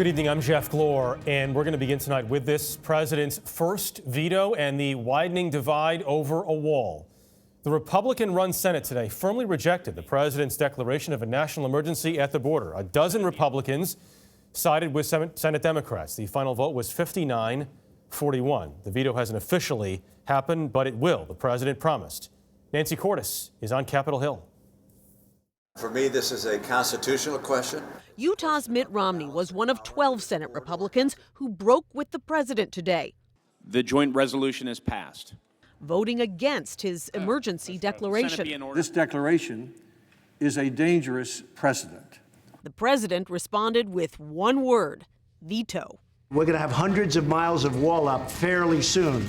Good evening, I'm Jeff Glor, and we're going to begin tonight with this president's first veto and the widening divide over a wall. The Republican-run Senate today firmly rejected the president's declaration of a national emergency at the border. A dozen Republicans sided with Senate Democrats. The final vote was 59-41. The veto hasn't officially happened, but it will, the president promised. Nancy Cordes is on Capitol Hill. For me, this is a constitutional question. Utah's Mitt Romney was one of 12 Senate Republicans who broke with the president today. The joint resolution is passed, voting against his emergency declaration. This declaration is a dangerous precedent. The president responded with one word: veto. We're going to have hundreds of miles of wall up fairly soon.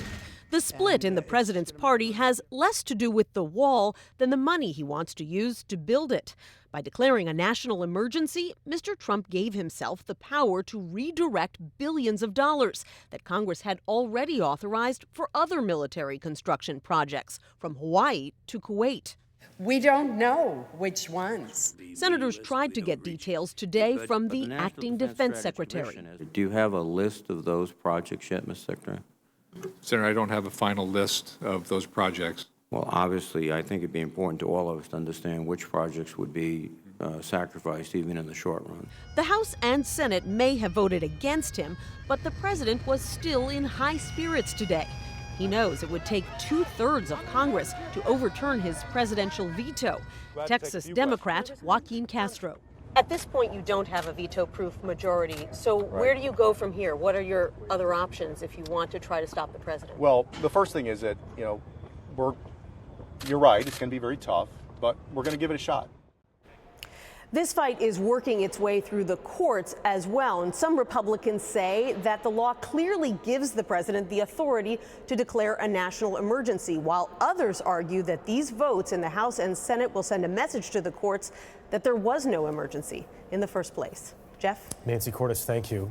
The split in the president's party has less to do with the wall than the money he wants to use to build it. By declaring a national emergency, Mr. Trump gave himself the power to redirect billions of dollars that Congress had already authorized for other military construction projects, from Hawaii to Kuwait. We don't know which ones. Senators tried to get details today from the acting defense secretary. Do you have a list of those projects yet, Ms. Secretary? Senator, I don't have a final list of those projects. Well, obviously, I think it'd be important to all of us to understand which projects would be sacrificed even in the short run. The House and Senate may have voted against him, but the president was still in high spirits today. He knows it would take 2/3 of Congress to overturn his presidential veto. Texas Democrat Joaquin Castro. At this point, you don't have a veto-proof majority, so where do you go from here? What are your other options if you want to try to stop the president? Well, the first thing is that, you're right, it's going to be very tough, but we're going to give it a shot. This fight is working its way through the courts as well, and some Republicans say that the law clearly gives the president the authority to declare a national emergency, while others argue that these votes in the House and Senate will send a message to the courts that there was no emergency in the first place. Jeff? Nancy Cordes, thank you.